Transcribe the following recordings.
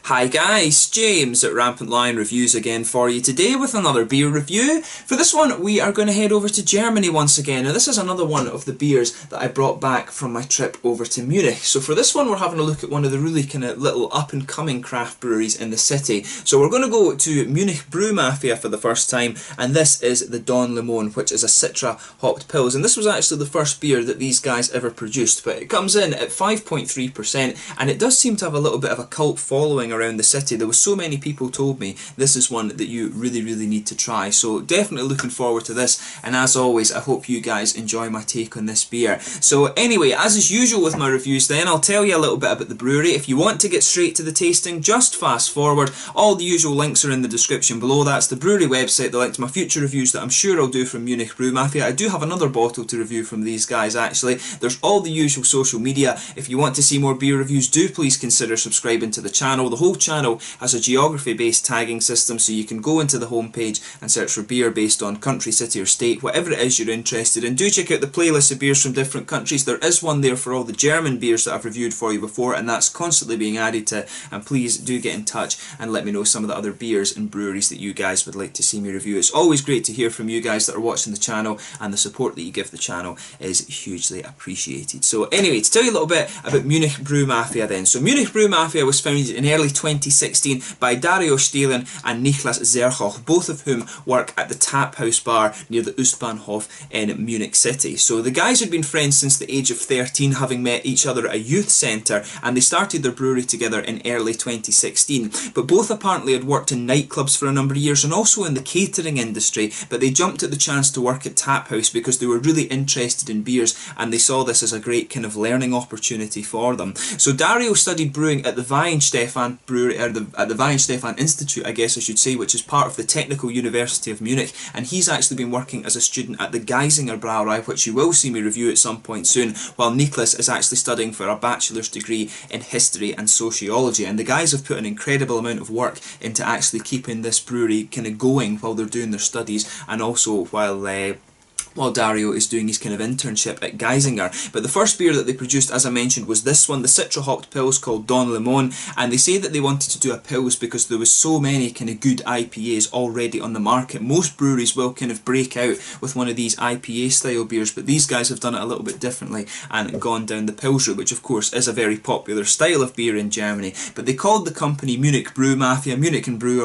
Hi guys, James at RampantLionReviews again for you today with another beer review. For this one we are going to head over to Germany once again. Now this is another one of the beers that I brought back from my trip over to Munich. So for this one we're having a look at one of the really kind of little up and coming craft breweries in the city. So we're going to go to Munich Brew Mafia for the first time, and this is the Limone, which is a Citra hopped pils. And this was actually the first beer that these guys ever produced, but it comes in at 5.3% and it does seem to have a little bit of a cult following around the city. There was so many people told me this is one that you really need to try, so definitely looking forward to this. And as always, I hope you guys enjoy my take on this beer. So anyway, as is usual with my reviews then, I'll tell you a little bit about the brewery. If you want to get straight to the tasting, just fast forward. All the usual links are in the description below. That's the brewery website, the link to my future reviews that I'm sure I'll do from Munich Brew Mafia. I do have another bottle to review from these guys actually. There's all the usual social media. If you want to see more beer reviews, do please consider subscribing to the channel. The whole channel has a geography based tagging system, so you can go into the homepage and search for beer based on country, city or state, whatever it is you're interested in. Do check out the playlist of beers from different countries. There is one there for all the German beers that I've reviewed for you before, and that's constantly being added to. And please do get in touch and let me know some of the other beers and breweries that you guys would like to see me review. It's always great to hear from you guys that are watching the channel, and the support that you give the channel is hugely appreciated. So anyway, to tell you a little bit about Munich Brew Mafia then. So Munich Brew Mafia was founded in early 2016 by Dario Stehlen and Niklas Zerchoch, both of whom work at the Tap House bar near the Ostbahnhof in Munich City. So the guys had been friends since the age of 13, having met each other at a youth centre, and they started their brewery together in early 2016. But both apparently had worked in nightclubs for a number of years and also in the catering industry, but they jumped at the chance to work at Tap House because they were really interested in beers and they saw this as a great kind of learning opportunity for them. So Dario studied brewing at the Weihenstephan Brewery, or at the Weihenstephan Institute, I guess I should say, which is part of the Technical University of Munich, and he's actually been working as a student at the Geisinger Brauerei, which you will see me review at some point soon, while Niklas is actually studying for a bachelor's degree in history and sociology. And the guys have put an incredible amount of work into actually keeping this brewery kind of going while they're doing their studies, and also while Dario is doing his kind of internship at Geisinger. But the first beer that they produced, as I mentioned, was this one, the Citra hopped pils called Limone, and they say that they wanted to do a pils because there was so many kind of good IPAs already on the market. Most breweries will kind of break out with one of these IPA style beers, but these guys have done it a little bit differently and gone down the pils route, which of course is a very popular style of beer in Germany. But they called the company Munich Brew Mafia. Munich and brew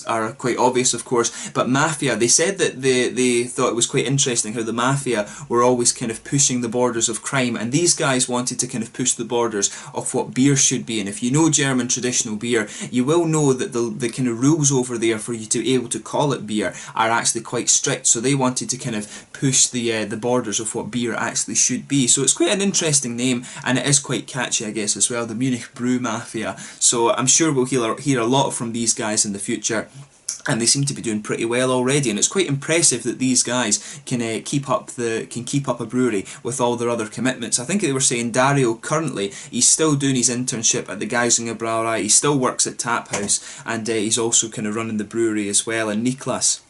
are quite obvious of course, but Mafia, they said that they thought it was quite interesting how the Mafia were always kind of pushing the borders of crime, and these guys wanted to kind of push the borders of what beer should be. And if you know German traditional beer, you will know that the kind of rules over there for you to be able to call it beer are actually quite strict, so they wanted to kind of push the borders of what beer actually should be. So it's quite an interesting name, and it is quite catchy I guess as well, the Munich Brew Mafia. So I'm sure we'll hear a lot from these guys in the future, and they seem to be doing pretty well already, and it's quite impressive that these guys can keep up a brewery with all their other commitments. I think they were saying Dario currently he's still doing his internship at the Geisinger Brauerei, he still works at Tap House, and he's also kind of running the brewery as well, and Niklas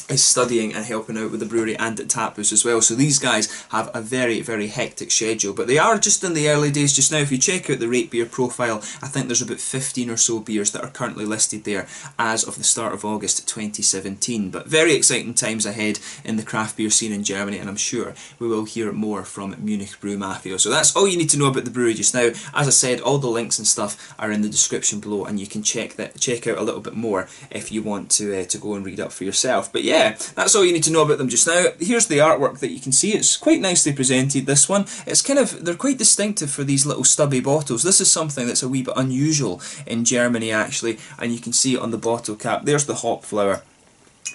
is studying and helping out with the brewery and at Tap House as well. So these guys have a very hectic schedule, but they are just in the early days just now. If you check out the rate beer profile, I think there's about 15 or so beers that are currently listed there as of the start of August 2017. But very exciting times ahead in the craft beer scene in Germany, and I'm sure we will hear more from Munich Brew Mafia. So that's all you need to know about the brewery just now. As I said, all the links and stuff are in the description below, and you can check out a little bit more if you want to go and read up for yourself. But yeah, that's all you need to know about them just now. Here's the artwork that you can see. It's quite nicely presented, this one. It's they're quite distinctive for these little stubby bottles. This is something that's a wee bit unusual in Germany actually, and you can see on the bottle cap, there's the hop flower,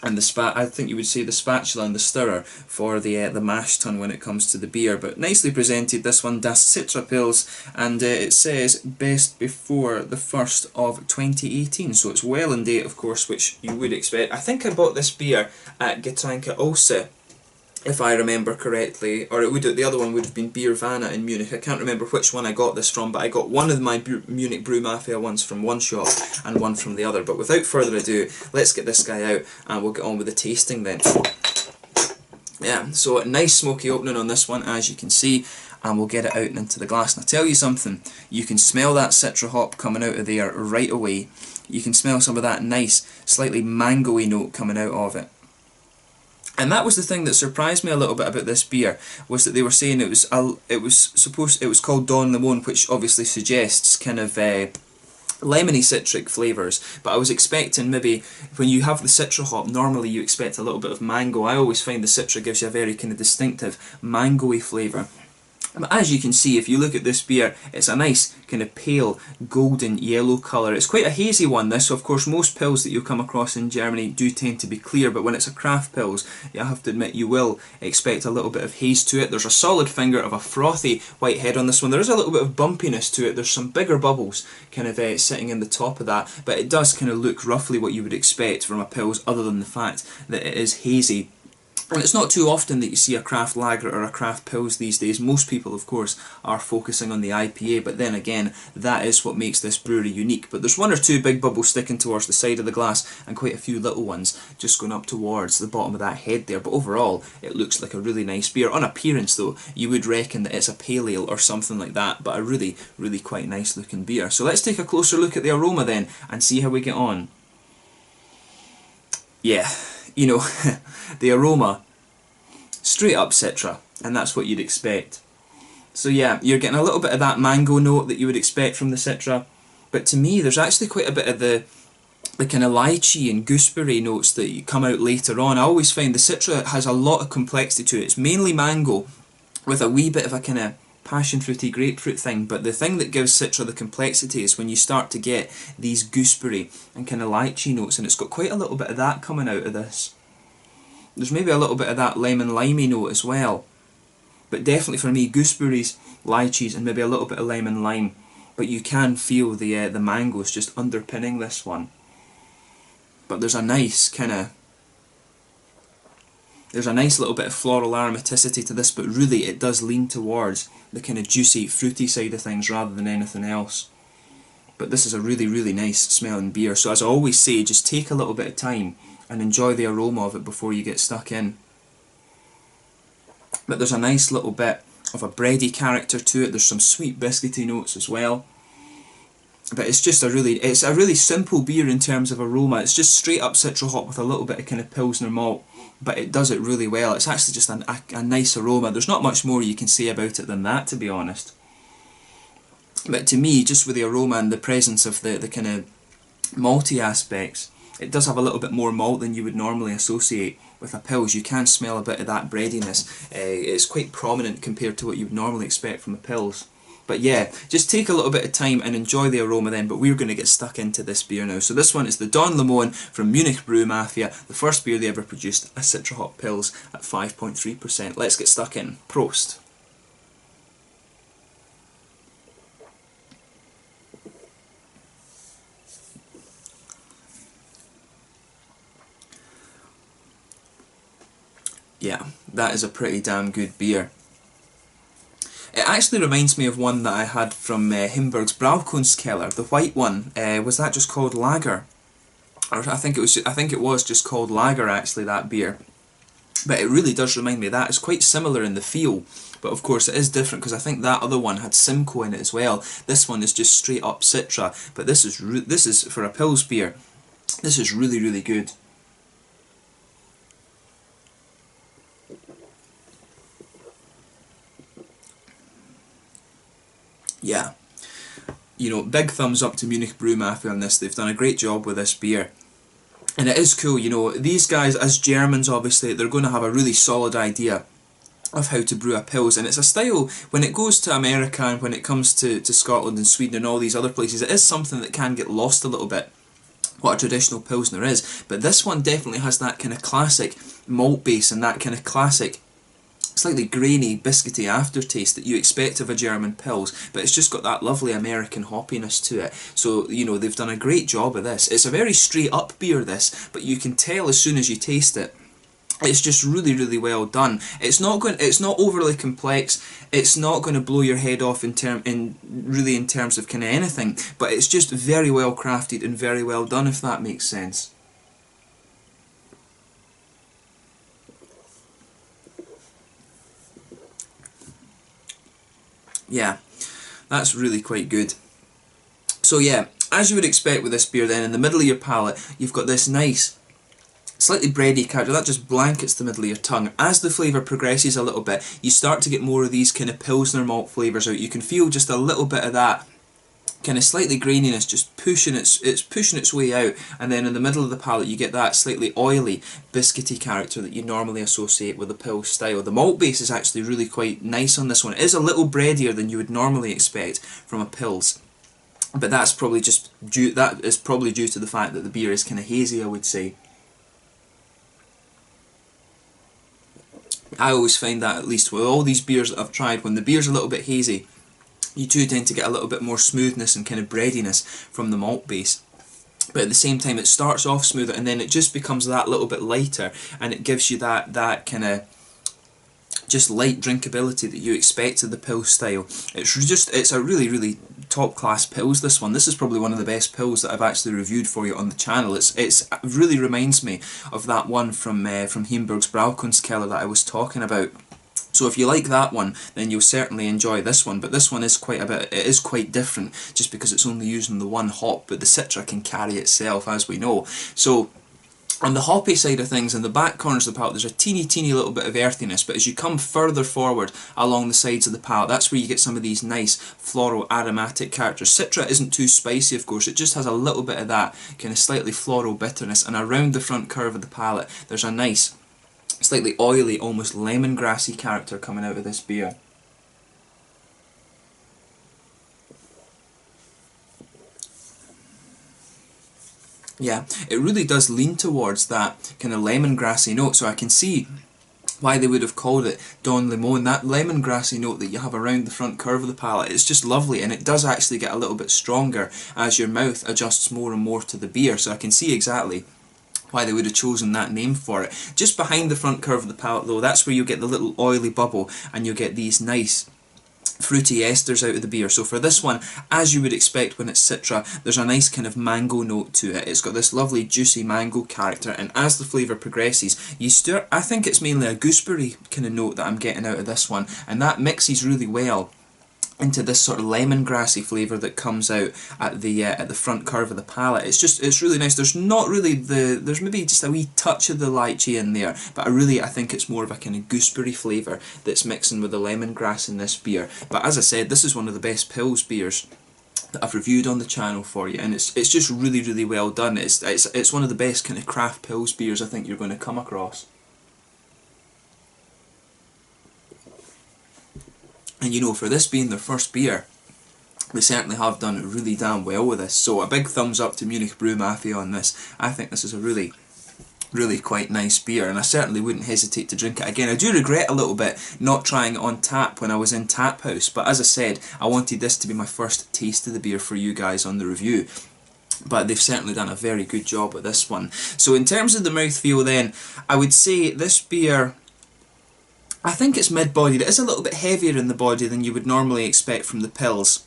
and I think you would say the spatula and the stirrer for the mash tun when it comes to the beer. But nicely presented, this one, Das Citra Pils, and it says best before the 1st of 2018, so it's well in date of course, which you would expect. I think I bought this beer at Getränke Ose, if I remember correctly, or the other one would have been Beer Vanna in Munich. I can't remember which one I got this from, but I got one of my Munich Brew Mafia ones from one shop and one from the other. But without further ado, let's get this guy out and we'll get on with the tasting then. Yeah, so a nice smoky opening on this one, as you can see. and we'll get it out and into the glass. And I'll tell you something, you can smell that Citra hop coming out of there right away. You can smell some of that nice, slightly mango-y note coming out of it. And that was the thing that surprised me a little bit about this beer, was that they were saying it was called Don Limone, which obviously suggests kind of lemony citric flavours, but I was expecting maybe when you have the Citra hop, normally you expect a little bit of mango. I always find the Citra gives you a very kind of distinctive mango-y flavour. But as you can see, if you look at this beer, it's a nice kind of pale golden yellow colour. It's quite a hazy one, this, so of course most pills that you'll come across in Germany do tend to be clear, but when it's a craft pills, I have to admit you will expect a little bit of haze to it. There's a solid finger of a frothy white head on this one. There is a little bit of bumpiness to it. There's some bigger bubbles kind of sitting in the top of that, but it does kind of look roughly what you would expect from a pills, other than the fact that it is hazy. And it's not too often that you see a craft lager or a craft pills these days. Most people, of course, are focusing on the IPA, but then again, that is what makes this brewery unique. But there's one or two big bubbles sticking towards the side of the glass, and quite a few little ones just going up towards the bottom of that head there. But overall, it looks like a really nice beer. On appearance, though, you would reckon that it's a pale ale or something like that, but a really, really quite nice looking beer. So let's take a closer look at the aroma then, and see how we get on. Yeah, you know, the aroma, straight up Citra, and that's what you'd expect. So yeah, you're getting a little bit of that mango note that you would expect from the Citra, but to me there's actually quite a bit of the kind of lychee and gooseberry notes that come out later on. I always find the Citra has a lot of complexity to it. It's mainly mango with a wee bit of a kind of passion fruity grapefruit thing, but the thing that gives Citra the complexity is when you start to get these gooseberry and kind of lychee notes, and it's got quite a little bit of that coming out of this. There's maybe a little bit of that lemon limey note as well, but definitely for me gooseberries, lychees and maybe a little bit of lemon lime, but you can feel the mangoes just underpinning this one. But there's a nice little bit of floral aromaticity to this, but really it does lean towards the kind of juicy, fruity side of things rather than anything else. But this is a really, really nice smelling beer, so as I always say, just take a little bit of time and enjoy the aroma of it before you get stuck in. But there's a nice little bit of a bready character to it. There's some sweet biscuity notes as well. But it's just a really simple beer in terms of aroma. It's just straight up Citra hop with a little bit of kind of Pilsner malt, but it does it really well. It's actually just a nice aroma. There's not much more you can say about it than that, to be honest. But to me, just with the aroma and the presence of the kind of malty aspects, it does have a little bit more malt than you would normally associate with a Pils. You can smell a bit of that breadiness. It's quite prominent compared to what you would normally expect from a Pils. But yeah, just take a little bit of time and enjoy the aroma then, but we're going to get stuck into this beer now. So this one is the Don Limone from Munich Brew Mafia, the first beer they ever produced, a Citra hop Pils at 5.3%. Let's get stuck in. Prost. Yeah, that is a pretty damn good beer. It actually reminds me of one that I had from Himberg's Braukunstkeller, the white one. Was that just called Lager? Or I think it was just called Lager actually, that beer. But it really does remind me of that. It's quite similar in the feel, but of course it is different because I think that other one had Simcoe in it as well. This one is just straight up Citra, but this is for a Pils beer. This is really, really good. Yeah, you know, big thumbs up to Munich Brew Mafia on this. They've done a great job with this beer. And it is cool, you know, these guys, as Germans obviously, they're going to have a really solid idea of how to brew a Pils. And it's a style, when it goes to America and when it comes to Scotland and Sweden and all these other places, it is something that can get lost a little bit, what a traditional Pilsner is. But this one definitely has that kind of classic malt base and that kind of classic slightly grainy, biscuity aftertaste that you expect of a German Pils, but it's just got that lovely American hoppiness to it. So, you know, they've done a great job of this. It's a very straight up beer, this, but you can tell as soon as you taste it, it's just really, really well done. It's not overly complex. It's not going to blow your head off in terms of kind of anything, but it's just very well crafted and very well done, if that makes sense. Yeah, that's really quite good. So yeah, as you would expect with this beer then, in the middle of your palate, you've got this nice, slightly bready character that just blankets the middle of your tongue. As the flavour progresses a little bit, you start to get more of these kind of Pilsner malt flavours out. You can feel just a little bit of that kind of slightly graininess just pushing its way out, and then in the middle of the palate you get that slightly oily, biscuity character that you normally associate with the Pils style. The malt base is actually really quite nice on this one. It is a little breadier than you would normally expect from a Pils, but that's probably just due to the fact that the beer is kind of hazy, I would say. I always find that, at least with all these beers that I've tried, when the beer's a little bit hazy, you do tend to get a little bit more smoothness and kind of breadiness from the malt base. But at the same time, it starts off smoother and then it just becomes that little bit lighter, and it gives you that kind of just light drinkability that you expect of the Pils style. It's a really top class Pils, this one. This is probably one of the best Pils that I've actually reviewed for you on the channel. It really reminds me of that one from Hemberg's Braukunstkeller that I was talking about. So if you like that one, then you'll certainly enjoy this one. But this one is quite different, just because it's only using the one hop, but the Citra can carry itself, as we know. So on the hoppy side of things, in the back corners of the palate, there's a teeny little bit of earthiness, but as you come further forward along the sides of the palate, that's where you get some of these nice floral aromatic characters. Citra isn't too spicy, of course, it just has a little bit of that kind of slightly floral bitterness, and around the front curve of the palate, there's a nice, slightly oily, almost lemongrassy character coming out of this beer. Yeah, it really does lean towards that kind of lemongrassy note, so I can see why they would have called it Don Limone. That lemongrassy note that you have around the front curve of the palate, it's just lovely, and it does actually get a little bit stronger as your mouth adjusts more and more to the beer, so I can see exactly why they would have chosen that name for it. Just behind the front curve of the palate though, that's where you get the little oily bubble, and you get these nice fruity esters out of the beer. So for this one, as you would expect when it's Citra, there's a nice kind of mango note to it. It's got this lovely juicy mango character, and as the flavour progresses, I think it's mainly a gooseberry kind of note that I'm getting out of this one, and that mixes really well into this sort of lemongrassy flavour that comes out at the front curve of the palate. It's really nice. There's maybe just a wee touch of the lychee in there, but I think it's more of a kind of gooseberry flavour that's mixing with the lemongrass in this beer. But as I said, this is one of the best Pils beers that I've reviewed on the channel for you, and it's just really well done. It's one of the best kind of craft Pils beers I think you're going to come across. And you know, for this being their first beer, they certainly have done really damn well with this. So a big thumbs up to Munich Brew Mafia on this. I think this is a really quite nice beer, and I certainly wouldn't hesitate to drink it again. I do regret a little bit not trying it on tap when I was in Tap House, but as I said, I wanted this to be my first taste of the beer for you guys on the review. But they've certainly done a very good job with this one. So in terms of the mouthfeel then, I would say this beer, I think it's mid-bodied. It is a little bit heavier in the body than you would normally expect from the Pils.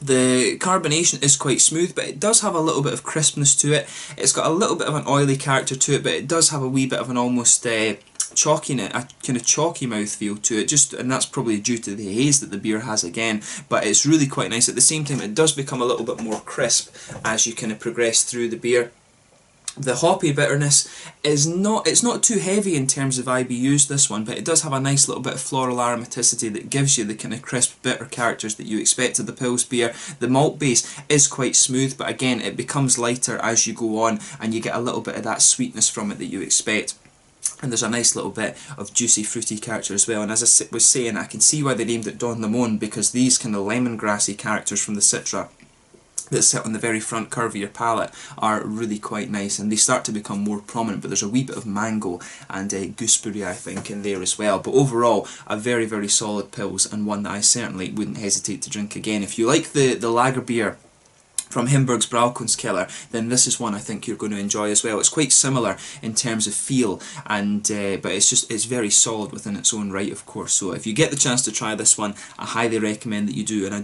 The carbonation is quite smooth, but it does have a little bit of crispness to it. It's got a little bit of an oily character to it, but it does have a wee bit of an almost chalkiness, a kind of chalky mouthfeel to it, and that's probably due to the haze that the beer has again, but it's really quite nice. At the same time, it does become a little bit more crisp as you kind of progress through the beer. The hoppy bitterness is it's not too heavy in terms of IBUs, this one, but it does have a nice little bit of floral aromaticity that gives you the kind of crisp bitter characters that you expect of the Pils beer. The malt base is quite smooth, but again it becomes lighter as you go on, and you get a little bit of that sweetness from it that you expect. And there's a nice little bit of juicy fruity character as well, and as I was saying, I can see why they named it Don Limone, because these kind of lemongrassy characters from the Citra that sit on the very front curve of your palate are really quite nice, and they start to become more prominent, but there's a wee bit of mango and gooseberry I think in there as well. But overall, a very solid Pils, and one that I certainly wouldn't hesitate to drink again. If you like the lager beer from Hamburg's Braukunstkeller, then this is one I think you're going to enjoy as well. It's quite similar in terms of feel, and but it's very solid within its own right, of course. So if you get the chance to try this one, I highly recommend that you do. And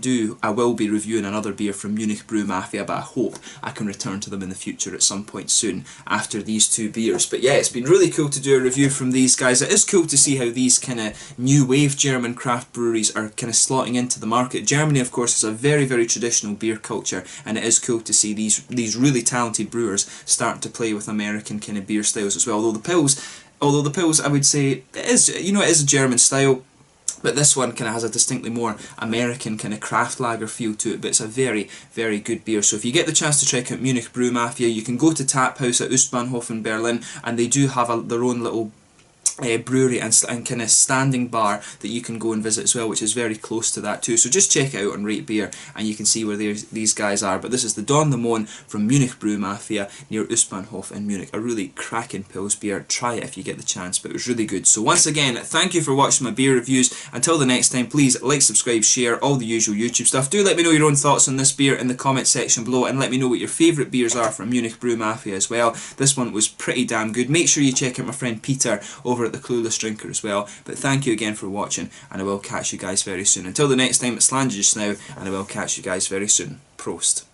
I will be reviewing another beer from Munich Brew Mafia, but I hope I can return to them in the future at some point soon after these two beers. But yeah, it's been really cool to do a review from these guys. It is cool to see how these kind of new wave German craft breweries are kind of slotting into the market. Germany, of course, is a very, very traditional beer culture, and it is cool to see these really talented brewers starting to play with American kind of beer styles as well. Although the Pils, I would say, it is a German style, but this one kind of has a distinctly more American kind of craft lager feel to it, but it's a very, very good beer. So if you get the chance to check out Munich Brew Mafia, you can go to Tap House at Ostbahnhof in Berlin, and they do have their own little brewery and kind of standing bar that you can go and visit as well, which is very close to that too. So just check it out on Rate Beer and you can see where these guys are. But this is the Don Limone from Munich Brew Mafia near Ostbahnhof in Munich. A really cracking Pils beer. Try it if you get the chance, but it was really good. So once again, thank you for watching my beer reviews. Until the next time, please like, subscribe, share, all the usual YouTube stuff. Do let me know your own thoughts on this beer in the comment section below, and let me know what your favourite beers are from Munich Brew Mafia as well. This one was pretty damn good. Make sure you check out my friend Peter over at the Clueless Drinker as well. But thank you again for watching, and I will catch you guys very soon. Until the next time, it's Slander just now, and I will catch you guys very soon. Prost.